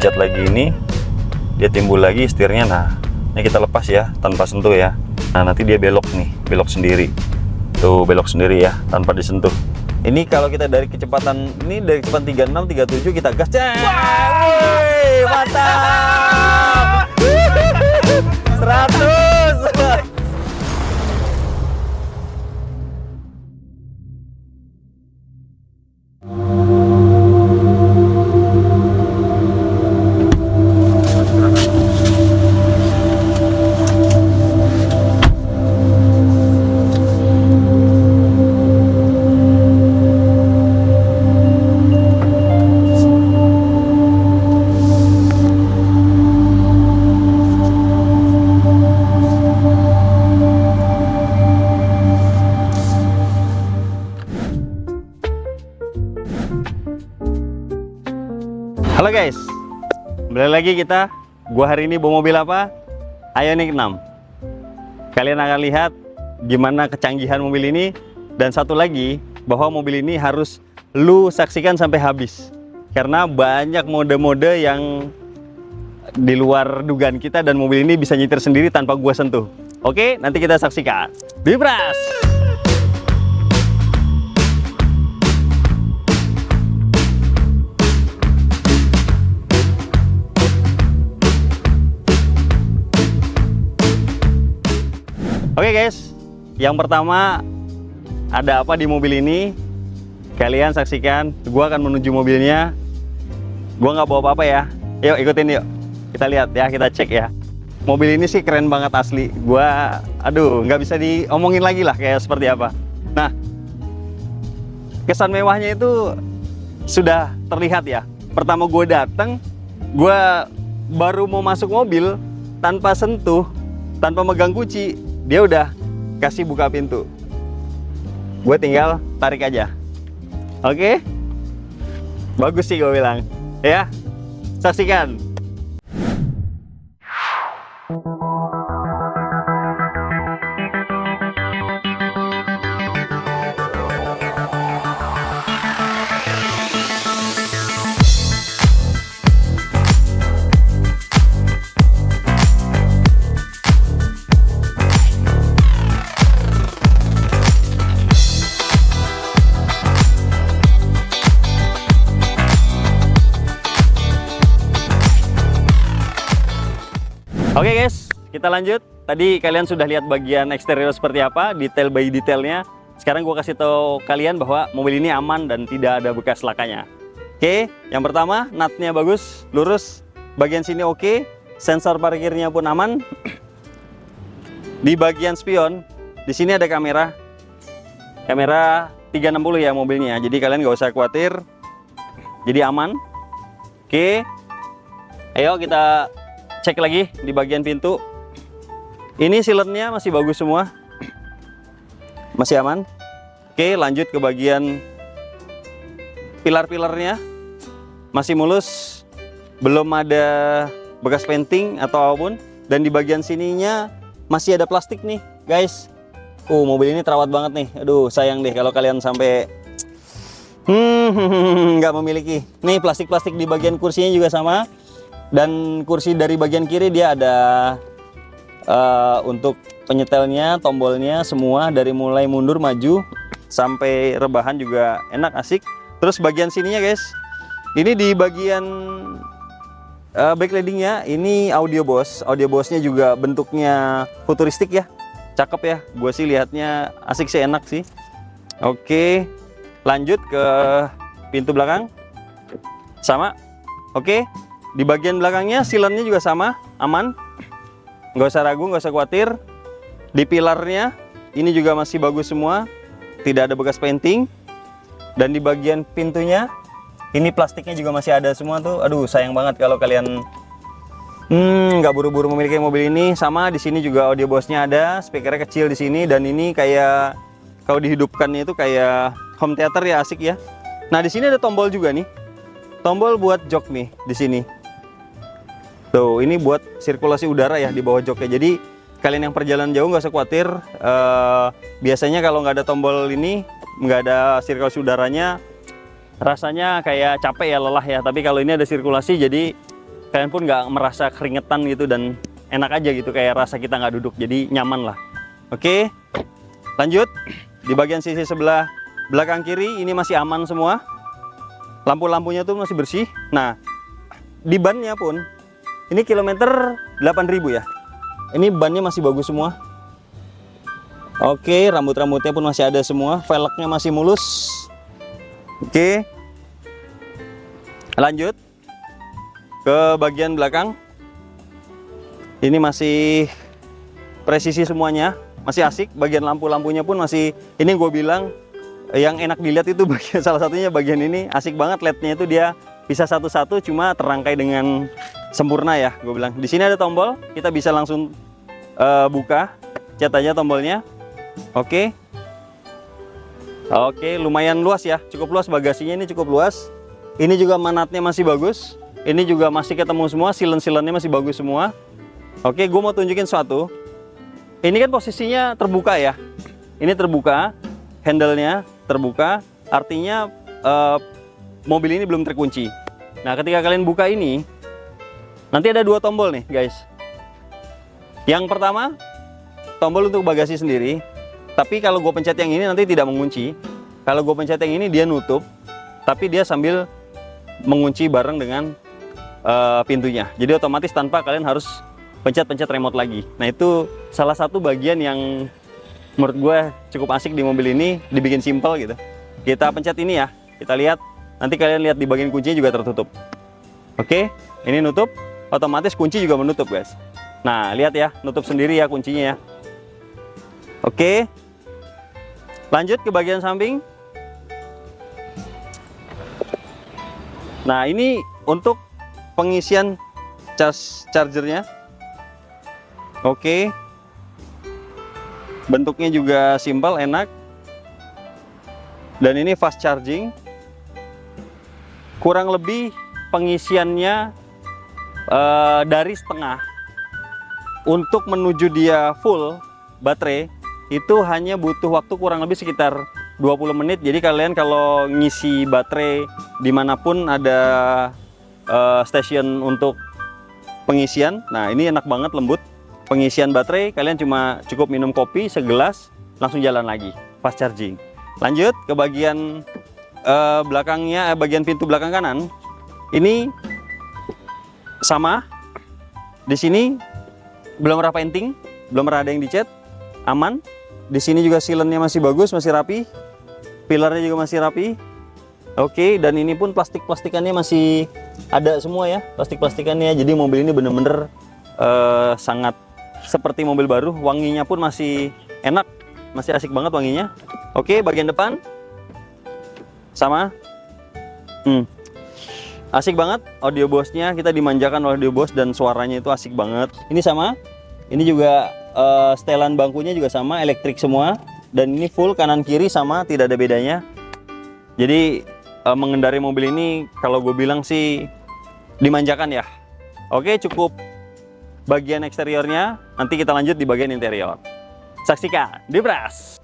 pencet lagi ini, dia timbul lagi setirnya. Nah, ini kita lepas ya, tanpa sentuh ya. Nah, nanti dia belok nih, belok sendiri. Tuh, belok sendiri ya, tanpa disentuh. Ini kalau kita dari kecepatan, ini dari kecepatan 36, 37 kita gas. Woi, mantap! 100! Halo guys, kembali lagi kita. Gua hari ini bawa mobil apa? Ioniq 6. Kalian akan lihat gimana kecanggihan mobil ini. Dan satu lagi, bahwa mobil ini harus lu saksikan sampai habis, karena banyak mode-mode yang di luar dugaan kita, dan mobil ini bisa nyetir sendiri tanpa gua sentuh. Oke, nanti kita saksikan. Dibras! Oke guys, yang pertama ada apa di mobil ini? Kalian saksikan. Gua akan menuju mobilnya. Gua nggak bawa apa-apa ya. Yuk ikutin yuk. Kita lihat ya, kita cek ya. Mobil ini sih keren banget asli. Gua, aduh, nggak bisa diomongin lagi lah kayak seperti apa. Nah, kesan mewahnya itu sudah terlihat ya. Pertama gue datang, gue baru mau masuk mobil tanpa sentuh, tanpa megang kunci. Dia udah kasih buka pintu. Gue tinggal tarik aja. Oke? Bagus sih gue bilang. Ya, saksikan. Oke guys, kita lanjut. Tadi kalian sudah lihat bagian eksterior seperti apa, detail by detailnya. Sekarang gue kasih tahu kalian bahwa mobil ini aman dan tidak ada bekas lakanya. Oke, yang pertama, nutnya bagus, lurus. Bagian sini oke, sensor parkirnya pun aman. Di bagian spion, di sini ada kamera. Kamera 360 ya mobilnya, jadi kalian nggak usah khawatir. Jadi aman. Oke, ayo kita cek lagi di bagian pintu. Ini silennya masih bagus semua, masih aman. Oke, lanjut ke bagian pilar-pilarnya, masih mulus, belum ada bekas painting atau apapun. Dan di bagian sininya masih ada plastik nih guys. Mobil ini terawat banget nih. Aduh, sayang deh kalau kalian sampai nggak memiliki. Nih plastik-plastik di bagian kursinya juga sama. Dan kursi dari bagian kiri dia ada untuk penyetelnya, tombolnya semua, dari mulai mundur maju sampai rebahan juga enak, asik. Terus bagian sininya guys, ini di bagian backlightingnya ini audio Bose-nya juga bentuknya futuristik ya, cakep ya. Gue sih lihatnya asik sih, enak sih. Oke, lanjut ke pintu belakang, sama. Oke. Di bagian belakangnya silennya juga sama, aman. Nggak usah ragu, nggak usah khawatir. Di pilarnya ini juga masih bagus semua, tidak ada bekas painting. Dan di bagian pintunya ini plastiknya juga masih ada semua tuh. Aduh, sayang banget kalau kalian nggak buru-buru memiliki mobil ini. Sama di sini juga audio Bose-nya ada, speakernya kecil di sini, dan ini kayak kalau dihidupkannya itu kayak home theater ya, asik ya. Nah di sini ada tombol juga nih, tombol buat jok nih di sini. Tuh, ini buat sirkulasi udara ya di bawah joknya. Jadi kalian yang perjalanan jauh nggak usah khawatir. Biasanya kalau nggak ada tombol ini, nggak ada sirkulasi udaranya, rasanya kayak capek ya, lelah ya. Tapi kalau ini ada sirkulasi, jadi kalian pun nggak merasa keringetan gitu dan enak aja gitu, kayak rasa kita nggak duduk, jadi nyaman lah. Oke, lanjut. Di bagian sisi sebelah belakang kiri ini masih aman semua. Lampu-lampunya tuh masih bersih. Nah, di bannya pun ini kilometer 8.000 ya. Ini bannya masih bagus semua. Oke, rambut-rambutnya pun masih ada semua. Velgnya masih mulus. Oke, lanjut ke bagian belakang. Ini masih presisi semuanya, masih asik. Bagian lampu-lampunya pun masih, ini gue bilang yang enak dilihat itu bagian, salah satunya bagian ini asik banget. LED-nya itu dia bisa satu-satu, cuma terangkai dengan sempurna ya, gue bilang. Di sini ada tombol, kita bisa langsung buka, cet aja tombolnya. Oke, lumayan luas ya, cukup luas bagasinya, ini cukup luas. Ini juga manatnya masih bagus, ini juga masih ketemu semua, silen-silennya masih bagus semua. Oke, gue mau tunjukin suatu. Ini kan posisinya terbuka ya, ini terbuka, handle-nya terbuka, artinya mobil ini belum terkunci. Nah, ketika kalian buka ini, nanti ada dua tombol nih guys. Yang pertama, tombol untuk bagasi sendiri. Tapi kalau gue pencet yang ini nanti tidak mengunci. Kalau gue pencet yang ini dia nutup, tapi dia sambil mengunci bareng dengan pintunya. Jadi otomatis tanpa kalian harus pencet-pencet remote lagi. Nah, itu salah satu bagian yang menurut gue cukup asik di mobil ini, dibikin simple gitu. Kita pencet ini ya, kita lihat. Nanti kalian lihat di bagian kuncinya juga tertutup. Oke, ini nutup, otomatis kunci juga menutup guys. Nah, lihat ya, nutup sendiri ya kuncinya ya. Oke, lanjut ke bagian samping. Nah, ini untuk pengisian chargernya. Oke, bentuknya juga simpel, enak. Dan ini fast charging. Kurang lebih pengisiannya dari setengah. Untuk menuju dia full baterai itu hanya butuh waktu kurang lebih sekitar 20 menit. Jadi kalian kalau ngisi baterai dimanapun ada stasiun untuk pengisian, nah ini enak banget, lembut. Pengisian baterai kalian cuma cukup minum kopi segelas, langsung jalan lagi, fast charging. Lanjut ke bagian belakangnya, bagian pintu belakang kanan. Ini sama. Di sini belum pernah painting, belum pernah ada yang dicat, aman. Di sini juga silennya masih bagus, masih rapi. Pilarnya juga masih rapi. Oke, dan ini pun plastik-plastikannya masih ada semua ya, plastik-plastikannya. Jadi mobil ini bener-bener sangat seperti mobil baru. Wanginya pun masih enak, masih asik banget wanginya. Oke, bagian depan sama. Asik banget audio Bose-nya, kita dimanjakan oleh audio Bose dan suaranya itu asik banget. Ini sama, ini juga setelan bangkunya juga sama, elektrik semua. Dan ini full kanan kiri sama, tidak ada bedanya. Jadi mengendari mobil ini kalau gue bilang sih dimanjakan ya. Oke, cukup bagian eksteriornya, nanti kita lanjut di bagian interior. Saksikan di Bras.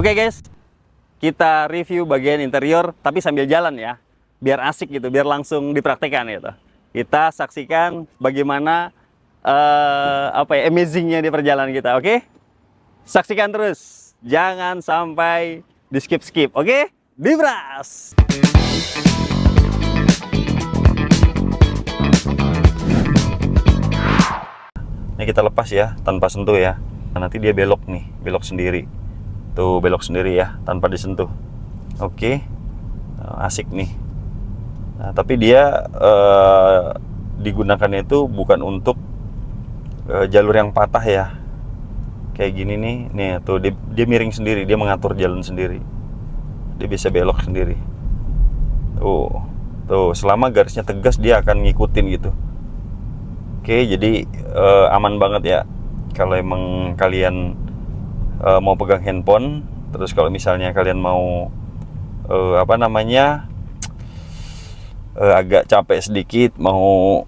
Oke guys, kita review bagian interior tapi sambil jalan ya, biar asik gitu, biar langsung dipraktekkan gitu. Kita saksikan bagaimana amazingnya di perjalanan kita. Oke, saksikan terus, jangan sampai di skip, oke? Di Bras. Ini kita lepas ya, tanpa sentuh ya. Nanti dia belok nih, belok sendiri. Tuh belok sendiri ya, tanpa disentuh. Oke. Asik nih. Nah, tapi dia digunakannya itu bukan untuk jalur yang patah ya. Kayak gini nih tuh dia miring sendiri, dia mengatur jalan sendiri. Dia bisa belok sendiri. Tuh selama garisnya tegas dia akan ngikutin gitu. Oke, jadi aman banget ya kalau emang kalian mau pegang handphone. Terus kalau misalnya kalian mau agak capek sedikit, mau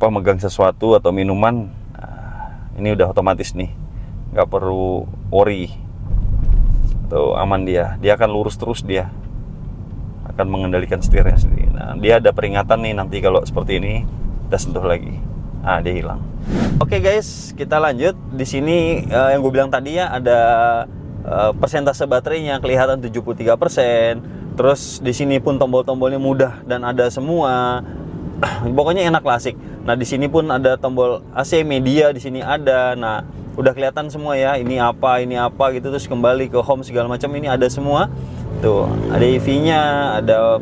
megang sesuatu atau minuman, ini udah otomatis nih, nggak perlu worry. Tuh aman, dia akan lurus terus, dia akan mengendalikan setirnya sendiri. Nah, dia ada peringatan nih nanti kalau seperti ini udah sentuh lagi, dia hilang. Oke guys, kita lanjut. Di sini yang gue bilang tadi ya, ada persentase baterainya kelihatan 73%. Terus di sini pun tombol-tombolnya mudah dan ada semua. Pokoknya enak, klasik. Nah, di sini pun ada tombol AC, media di sini ada. Nah, udah kelihatan semua ya. Ini apa gitu, terus kembali ke home segala macam ini ada semua. Tuh, ada EV-nya, ada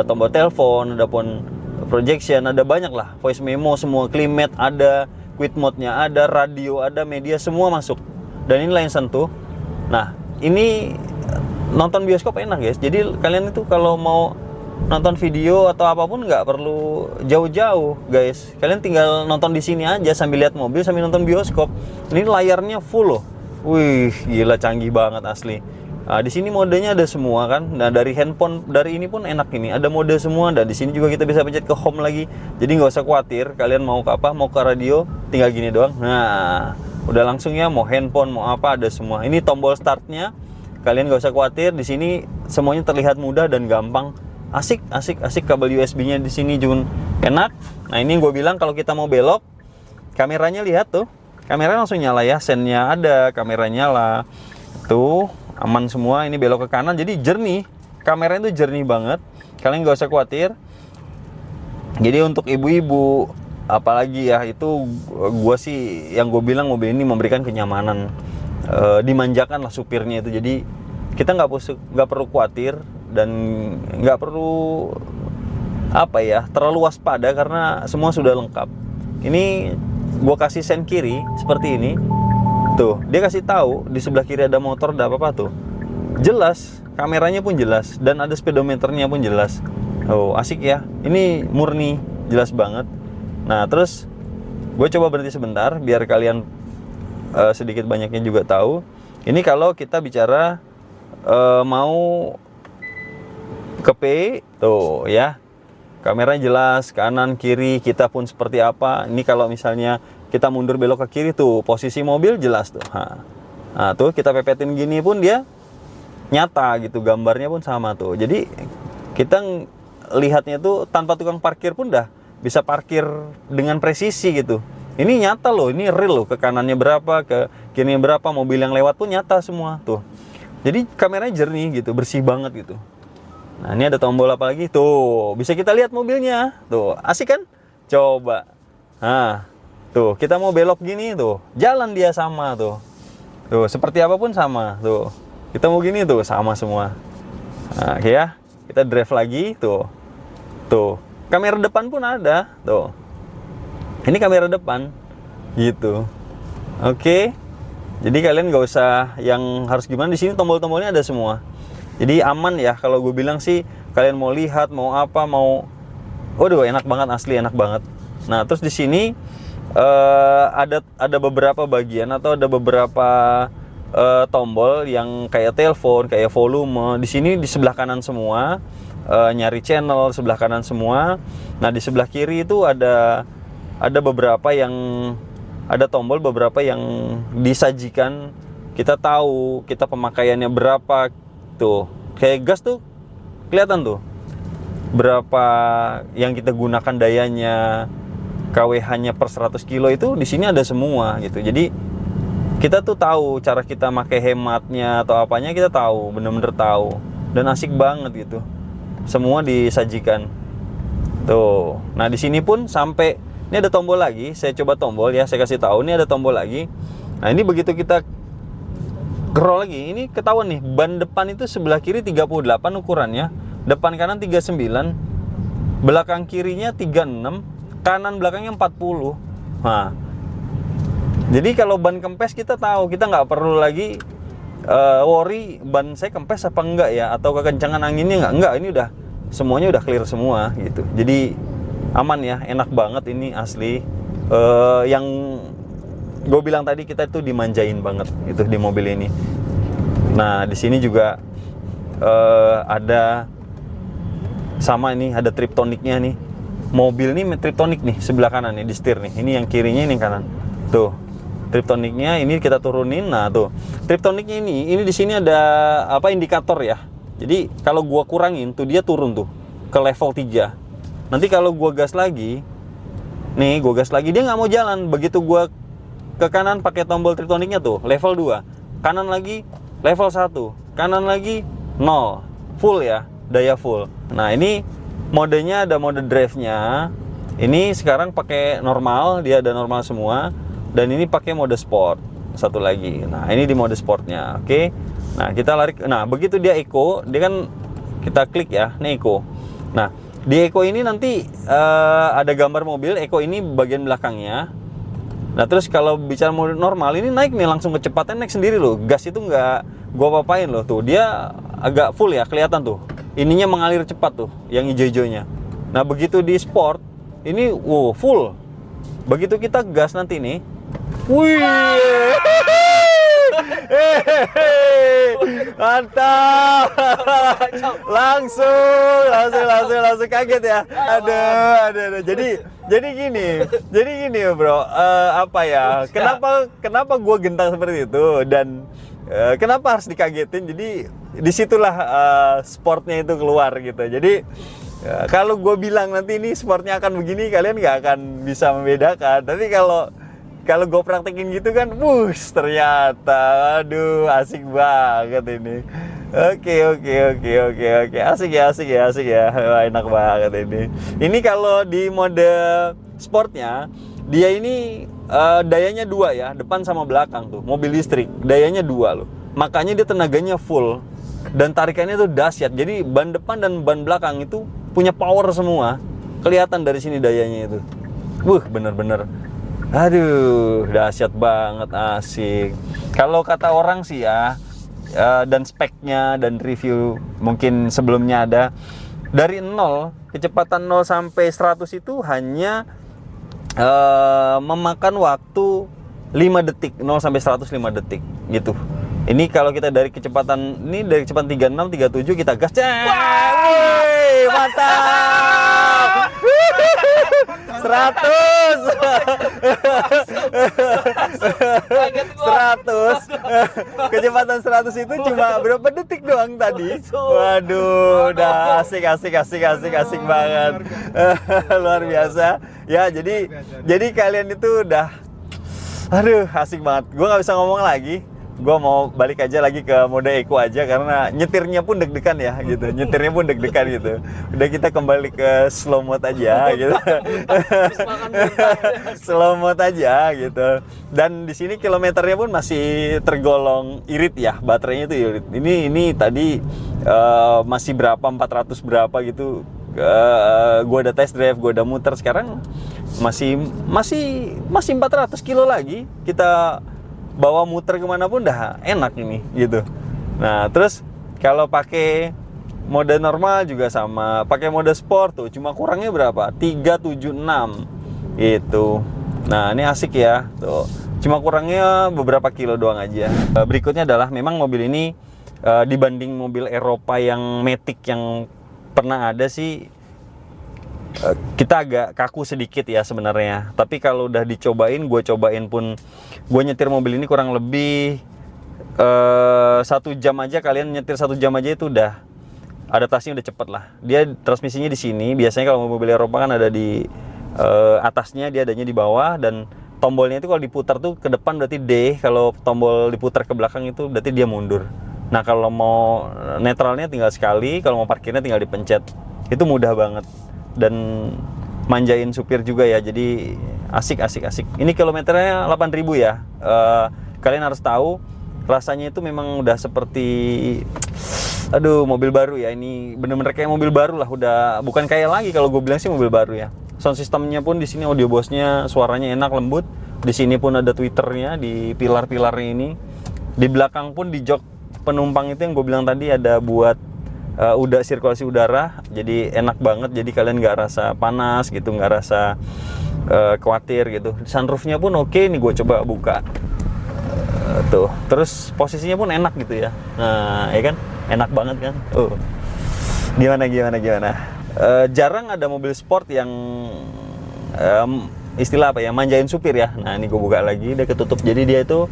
tombol telepon, ada pun projection, ada banyak lah. Voice memo semua, climate ada, quick mode-nya ada, radio ada, media semua masuk. Dan inilah yang sentuh. Nah, ini nonton bioskop enak guys. Jadi kalian itu kalau mau nonton video atau apapun nggak perlu jauh-jauh guys. Kalian tinggal nonton di sini aja sambil lihat mobil sambil nonton bioskop. Ini layarnya full loh. Wih, gila, canggih banget asli. Nah, di sini modenya ada semua kan. Nah, dari handphone, dari ini pun enak, ini ada mode semua. Dan di sini juga kita bisa pencet ke home lagi. Jadi nggak usah khawatir kalian mau ke apa, mau ke radio, tinggal gini doang. Nah, udah langsung ya, mau handphone mau apa ada semua. Ini tombol startnya. Kalian gak usah khawatir, di sini semuanya terlihat mudah dan gampang. Asik. Kabel USB-nya di sini juga enak. Nah, ini gue bilang kalau kita mau belok, kameranya lihat tuh, kamera langsung nyala ya, sennya ada, kamera nyala. Tuh, aman semua. Ini belok ke kanan, jadi jernih. Kameranya itu jernih banget. Kalian gak usah khawatir. Jadi untuk ibu-ibu, apalagi ya, itu gue sih yang gue bilang mobil ini memberikan kenyamanan. Dimanjakan lah supirnya itu, jadi kita nggak perlu khawatir dan nggak perlu terlalu waspada karena semua sudah lengkap. Ini gua kasih sen kiri seperti ini, tuh dia kasih tahu di sebelah kiri ada motor, ada apa tuh, jelas, kameranya pun jelas dan ada speedometernya pun jelas. Asik ya, ini murni jelas banget. Nah, terus gue coba berhenti sebentar biar kalian sedikit banyaknya juga tahu. Ini kalau kita bicara mau ke P, tuh ya, kameranya jelas, kanan kiri kita pun seperti apa. Ini kalau misalnya kita mundur belok ke kiri tuh, posisi mobil jelas tuh. Nah, tuh kita pepetin gini pun dia nyata gitu, gambarnya pun sama tuh. Jadi kita lihatnya tuh tanpa tukang parkir pun dah bisa parkir dengan presisi gitu. Ini nyata loh, ini real loh, ke kanannya berapa, ke kirinya berapa, mobil yang lewat pun nyata semua tuh. Jadi kameranya jernih gitu, bersih banget gitu. Nah, ini ada tombol apa lagi? Tuh, bisa kita lihat mobilnya. Tuh, asik kan? Coba. Nah, tuh, kita mau belok gini tuh, jalan dia sama tuh. Tuh, seperti apapun sama tuh. Kita mau gini tuh, sama semua. Nah, oke ya. Kita drive lagi tuh. Tuh, kamera depan pun ada tuh. Ini kamera depan gitu. Oke. Jadi kalian gak usah yang harus gimana, di sini tombol-tombolnya ada semua. Jadi aman ya, kalau gue bilang sih kalian mau lihat, mau apa, mau, waduh enak banget, asli enak banget. Nah, terus di sini ada beberapa bagian atau ada beberapa tombol yang kayak telepon, kayak volume. Di sini di sebelah kanan semua, nyari channel sebelah kanan semua. Nah, di sebelah kiri itu ada beberapa yang ada tombol, beberapa yang disajikan, kita tahu kita pemakaiannya berapa tuh. Kayak gas tuh kelihatan tuh berapa yang kita gunakan dayanya, kWh-nya per 100 kilo itu di sini ada semua gitu. Jadi kita tuh tahu cara kita pakai hematnya atau apanya, kita tahu, bener-bener tahu, dan asik banget gitu. Semua disajikan tuh. Nah, di sini pun sampai ini ada tombol lagi, saya coba tombol ya, saya kasih tahu, ini ada tombol lagi. Nah, ini begitu kita Scroll lagi, ini ketahuan nih, ban depan itu sebelah kiri 38 ukurannya, depan kanan 39, belakang kirinya 36, kanan belakangnya 40. Nah, jadi kalau ban kempes kita tahu, kita nggak perlu lagi worry ban saya kempes apa enggak ya, atau kekencangan anginnya enggak, ini udah semuanya udah clear semua gitu. Jadi aman ya, enak banget ini asli. Yang gue bilang tadi, kita tuh dimanjain banget itu di mobil ini. Nah di sini juga ada sama ini, ada triptoniknya nih. Mobil nih triptonik nih sebelah kanan nih di setir nih. Ini yang kirinya, ini yang kanan. Tuh triptoniknya ini kita turunin. Nah tuh triptoniknya ini di sini ada apa, indikator ya. Jadi kalau gua kurangin tuh dia turun tuh ke level 3. Nanti kalau gua gas lagi, nih gua gas lagi, dia nggak mau jalan. Begitu gua ke kanan pakai tombol triptoniknya tuh level 2, kanan lagi level 1, kanan lagi 0, full ya, daya full. Nah ini modenya ada mode drive-nya. Ini sekarang pakai normal, dia ada normal semua. Dan ini pakai mode sport satu lagi. Nah ini di mode sportnya, oke. Nah kita lari, nah begitu dia eco, dia kan kita klik ya, ini eco. Nah di eco ini nanti ada gambar mobil, eco ini bagian belakangnya. Nah terus kalau bicara mode normal, ini naik nih langsung kecepatan naik sendiri loh. Gas itu nggak gua apa-apain loh, tuh dia agak full ya, kelihatan tuh. Ininya mengalir cepat tuh, yang hijau-hijaunya. Nah begitu di sport, ini wow full. Begitu kita gas nanti nih, wih, mantap, langsung kaget ya. Aduh. Jadi gini bro, apa ya? Kenapa gue gentar seperti itu dan kenapa harus dikagetin? Jadi disitulah sportnya itu keluar gitu. Jadi kalau gue bilang nanti ini sportnya akan begini, kalian nggak akan bisa membedakan. Tapi kalau gue praktekin gitu kan, ternyata, aduh, asik banget ini. Oke, asik ya, wah, enak banget ini. Ini kalau di mode sportnya, dia ini dayanya 2 ya, depan sama belakang tuh, mobil listrik, dayanya 2 loh. Makanya dia tenaganya full dan tarikannya tuh dahsyat. Jadi ban depan dan ban belakang itu punya power semua, kelihatan dari sini dayanya itu. Bener-bener. Aduh, dahsyat banget, asik. Kalau kata orang sih ya, dan speknya dan review mungkin sebelumnya ada, dari 0, kecepatan 0 sampai 100 itu hanya memakan waktu 5 detik, 0 sampai 100 5 detik gitu. Ini kalau kita dari kecepatan 36, 37 kita gas. Wih, mantap. 100. Kecepatan 100 itu cuma berapa detik doang tadi. Waduh, udah asik banget. Luar biasa. Ya, jadi kalian itu udah, aduh, asik banget. Gue nggak bisa ngomong lagi. Gue mau balik aja lagi ke mode eco aja karena nyetirnya pun deg-degan ya gitu. Gitu. Udah kita kembali ke slow mode aja gitu. Slow mode aja gitu. Dan di sini kilometernya pun masih tergolong irit ya, baterainya itu irit. Ini tadi masih berapa, 400 berapa gitu. Gue udah test drive, gue udah muter, sekarang masih 400 kilo lagi kita bawa muter kemana pun dah enak ini gitu. Nah terus kalau pakai mode normal juga sama, pakai mode sport tuh cuma kurangnya berapa, 376 gitu. Nah ini asik ya tuh, cuma kurangnya beberapa kilo doang aja. Berikutnya adalah memang mobil ini dibanding mobil Eropa yang Matic yang pernah ada sih, kita agak kaku sedikit ya sebenarnya. Tapi kalau udah dicobain, gue cobain pun, gue nyetir mobil ini kurang lebih 1 jam aja. Kalian nyetir 1 jam aja itu udah adaptasinya udah cepet lah. Dia transmisinya di sini. Biasanya kalau mobil Eropa kan ada di atasnya, dia adanya di bawah, dan tombolnya itu kalau diputar tuh ke depan berarti D, kalau tombol diputar ke belakang itu berarti dia mundur. Nah kalau mau netralnya tinggal sekali, kalau mau parkirnya tinggal dipencet. Itu mudah banget dan manjain supir juga ya, jadi asik. Ini kilometernya 8.000 ya. Kalian harus tahu rasanya itu memang udah seperti, aduh, mobil baru ya. Ini bener-bener kayak mobil baru lah, udah bukan kayak lagi kalau gue bilang sih mobil baru ya. Sound systemnya pun di sini audio Bose-nya suaranya enak, lembut. Di sini pun ada tweeternya di pilar-pilarnya ini. Di belakang pun di jok penumpang itu yang gue bilang tadi ada buat udah sirkulasi udara, jadi enak banget. Jadi kalian nggak rasa panas gitu, nggak rasa khawatir gitu. Sunroofnya pun oke, nih gue coba buka. Tuh, terus posisinya pun enak gitu ya. Nah, ya kan, enak banget kan. Gimana? Jarang ada mobil sport yang istilah apa ya, manjain supir ya. Nah, ini gue buka lagi, dia ketutup. Jadi dia itu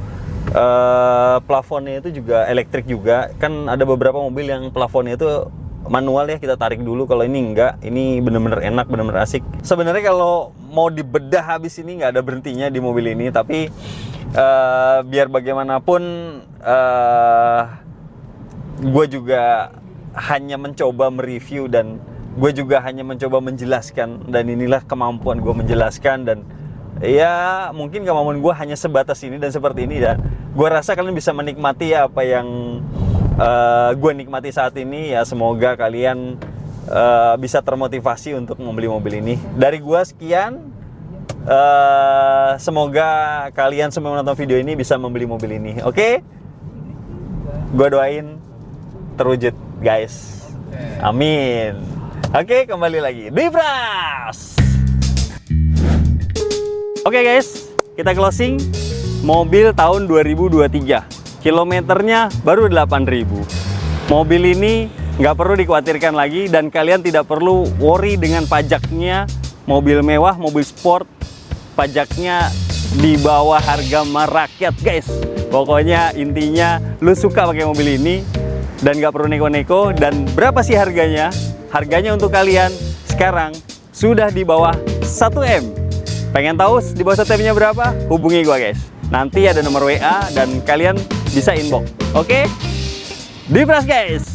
plafonnya itu juga elektrik juga. Kan ada beberapa mobil yang plafonnya itu manual ya, kita tarik dulu. Kalau ini enggak, ini bener-bener enak, bener-bener asik. Sebenarnya kalau mau dibedah habis ini nggak ada berhentinya di mobil ini, tapi biar bagaimanapun gue juga hanya mencoba mereview dan gue juga hanya mencoba menjelaskan, dan inilah kemampuan gue menjelaskan. Dan ya mungkin kemampuan gue hanya sebatas ini dan seperti ini, dan gue rasa kalian bisa menikmati ya apa yang gue nikmati saat ini. Ya semoga kalian bisa termotivasi untuk membeli mobil ini. Dari gue sekian. Semoga kalian semua menonton video ini bisa membeli mobil ini. Oke? Gue doain terwujud, guys. Amin. Oke, kembali lagi di Pras. Oke guys, kita closing mobil tahun 2023. Kilometernya baru 8.000. Mobil ini nggak perlu dikhawatirkan lagi, dan kalian tidak perlu worry dengan pajaknya. Mobil mewah, mobil sport, pajaknya di bawah harga merakyat, guys. Pokoknya intinya lu suka pakai mobil ini dan nggak perlu neko-neko. Dan berapa sih harganya? Harganya untuk kalian sekarang sudah di bawah 1M. Pengen tahu di bawah 1M-nya berapa? Hubungi gua, guys. Nanti ada nomor WA dan kalian bisa inbox. Oke? Di Pras, guys.